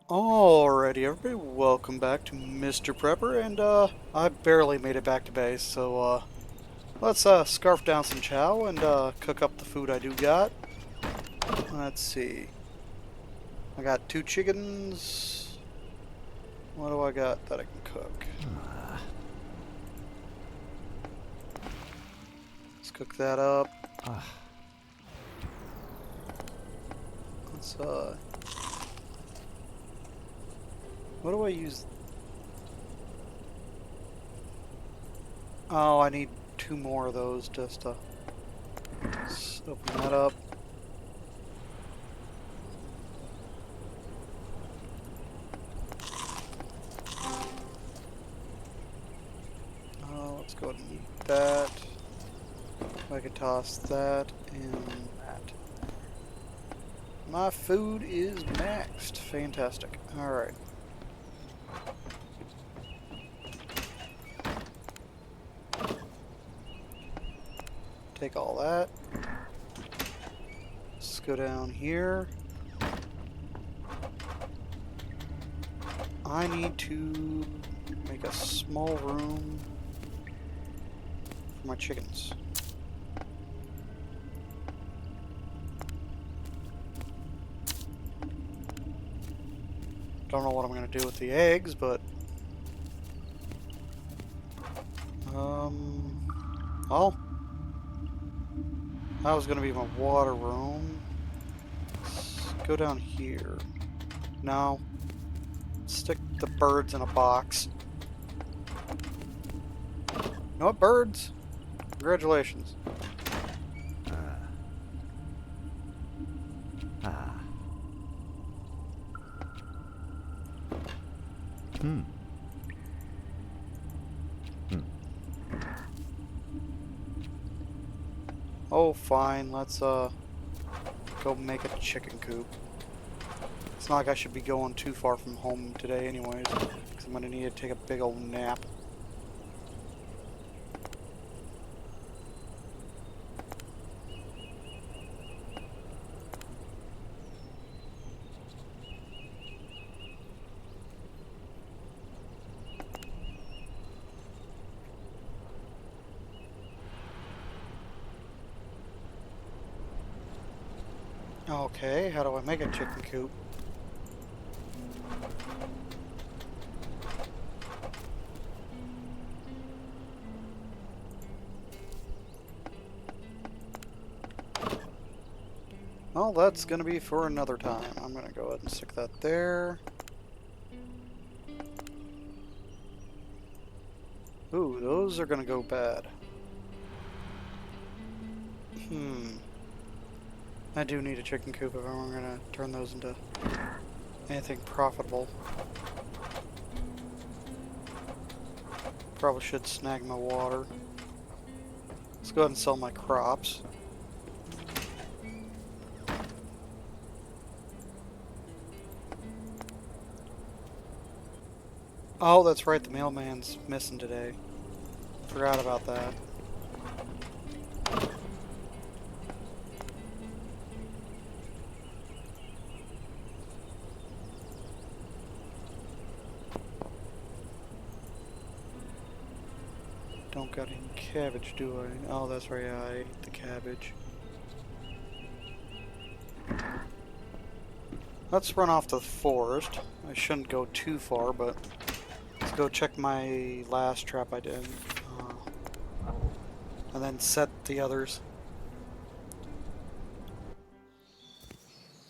Alrighty, everybody, welcome back to Mr. Prepper, and I barely made it back to base, so let's scarf down some chow and cook up the food I do got. Let's see. I got 2 chickens. What do I got that I can cook? Let's cook that up. Let's what do I use? Oh, I need 2 more of those just to open that up. Let's go ahead and eat that. I can toss that and that. My food is maxed. Fantastic. Alright. Take all that. Let's go down here. I need to make a small room for my chickens. Don't know what I'm going to do with the eggs, but oh, that was going to be my water room. Let's go down here. No, stick the birds in a box. You know what, birds? Congratulations. Hmm. Oh, fine. Let's go make a chicken coop. It's not like I should be going too far from home today anyways, because I'm going to need to take a big old nap. Okay, how do I make a chicken coop? Well, that's going to be for another time. I'm going to go ahead and stick that there. Ooh, those are going to go bad. I do need a chicken coop if I'm going to turn those into anything profitable. Probably should snag my water. Let's go ahead and sell my crops. Oh, that's right, the mailman's missing today. Forgot about that. Don't got any cabbage, do I? Oh, that's right, yeah, I ate the cabbage. Let's run off to the forest. I shouldn't go too far, but let's go check my last trap I did. And then set the others.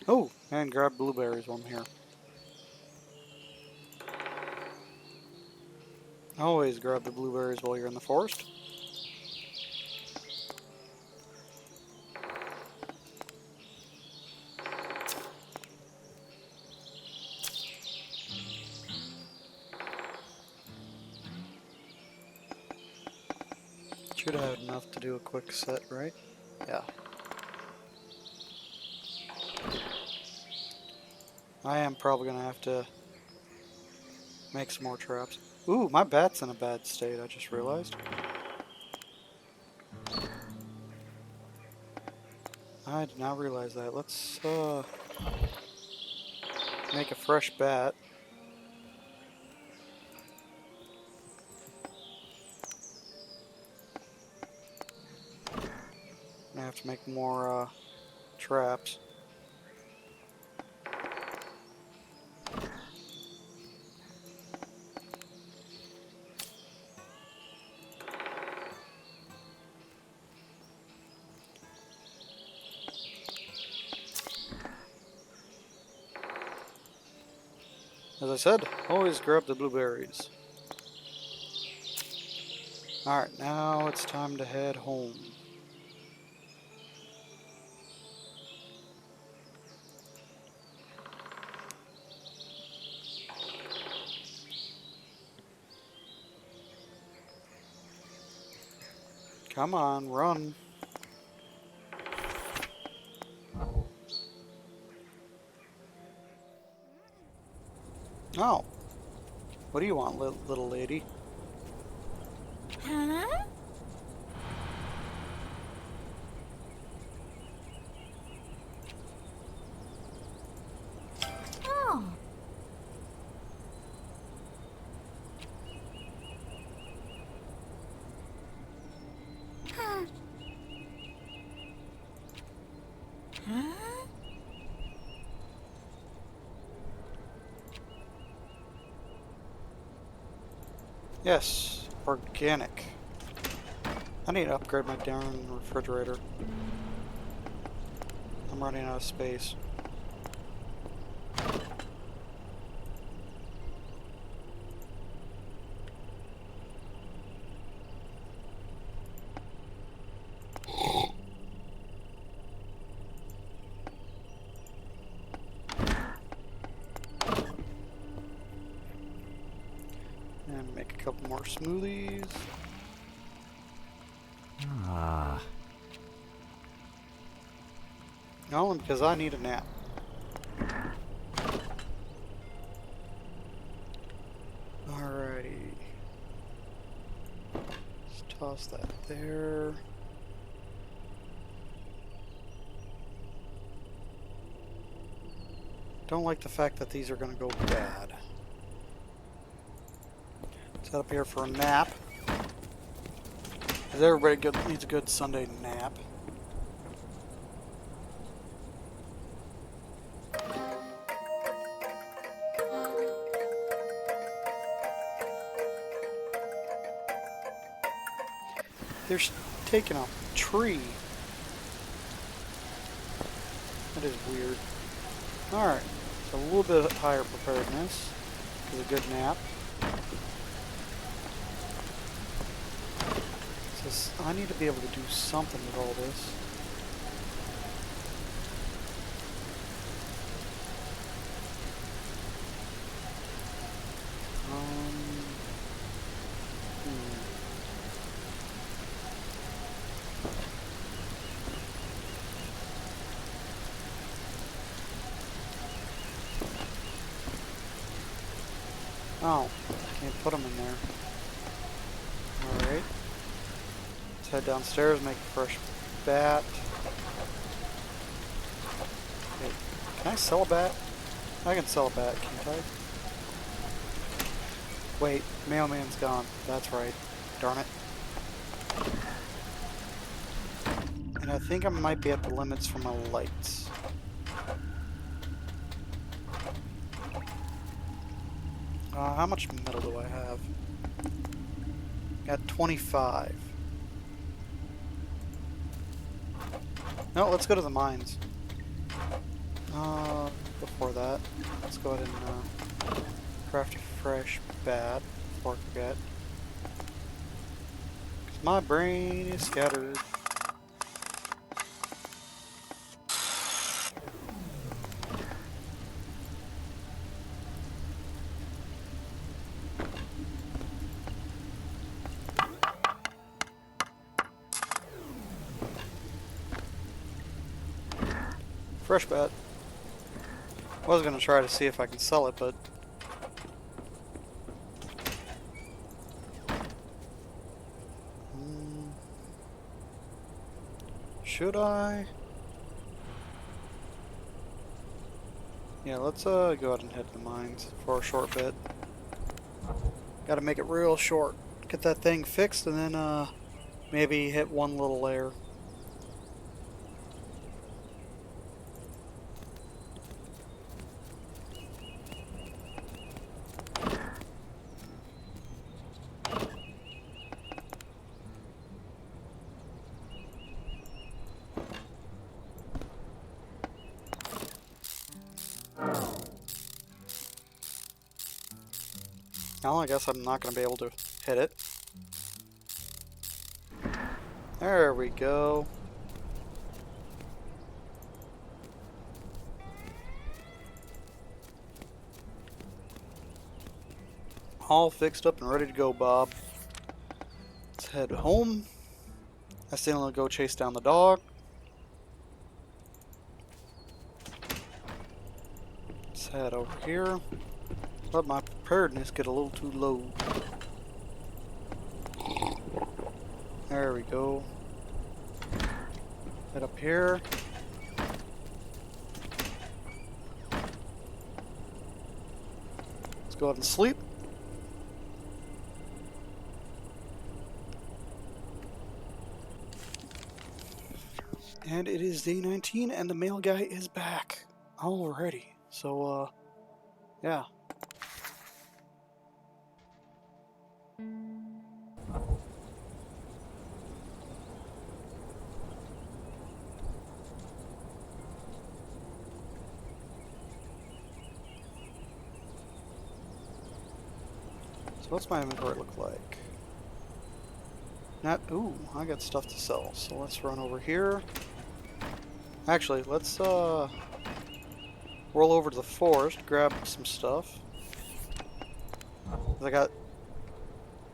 Oh, and grab blueberries while I'm here. Always grab the blueberries while you're in the forest. Should have enough to do a quick set, right? Yeah. I am probably going to have to make some more traps. Ooh, my bat's in a bad state, I just realized. I did not realize that. Let's make a fresh bat. I have to make more traps. As I said, always grab the blueberries. Alright, now it's time to head home. Come on, run. Oh, what do you want, little lady? Huh? Oh. Huh? Huh? Yes, organic. I need to upgrade my darn refrigerator. I'm running out of space. And make a couple more smoothies. Ah. Only because I need a nap. Alrighty. Let's toss that there. Don't like the fact that these are going to go bad. Let's head up here for a nap. Because everybody needs a good Sunday nap. They're taking a tree. That is weird. Alright, so a little bit higher preparedness is a good nap. So I need to be able to do something with all this. Oh, can't put them in there. Alright. Let's head downstairs, make a fresh bat. Wait, can I sell a bat? I can sell a bat, can't I? Wait, mailman's gone. That's right. Darn it. And I think I might be at the limits for my lights. How much metal do I have? Got 25. No, let's go to the mines. Before that, let's go ahead and craft a fresh bat before I forget. 'Cause my brain is scattered. Fresh bat. I was gonna try to see if I can sell it, but should I? Yeah, let's go ahead and head to the mines for a short bit. Gotta make it real short. Get that thing fixed and then maybe hit one little layer. Well, I guess I'm not gonna be able to hit it. There we go. All fixed up and ready to go, Bob. Let's head home. I still want to go chase down the dog. Let's head over here. Let my preparedness get a little too low. There we go. Head up here. Let's go ahead and sleep. And it is day 19 and the mail guy is back already. So, yeah. So what's my inventory look like? Ooh, I got stuff to sell. So let's run over here. Actually, let's, roll over to the forest, grab some stuff. I got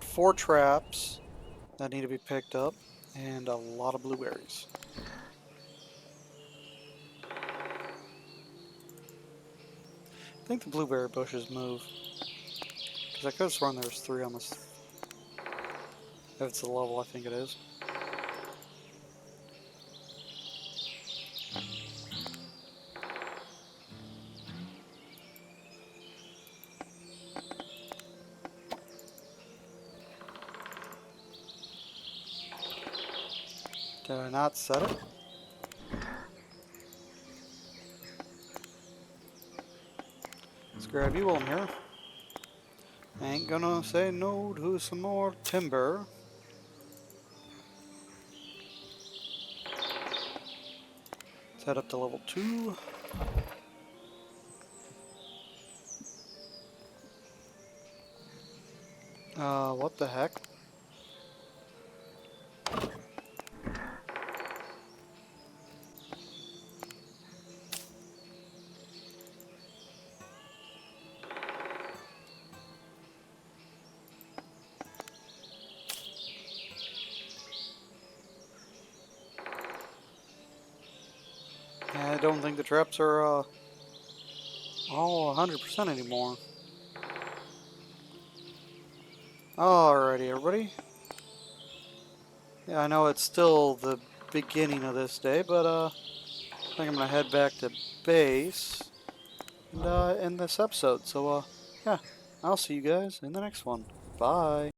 4 traps that need to be picked up, and a lot of blueberries. I think the blueberry bushes move. Because I could have sworn there was 3 on this. If it's the level, I think it is. Did I not set it? Let's grab you on here. Ain't gonna say no to some more timber. Let's head up to level 2. What the heck? I don't think the traps are, all 100% anymore. Alrighty, everybody. Yeah, I know it's still the beginning of this day, but, I think I'm gonna head back to base and, end this episode. So, yeah, I'll see you guys in the next one. Bye.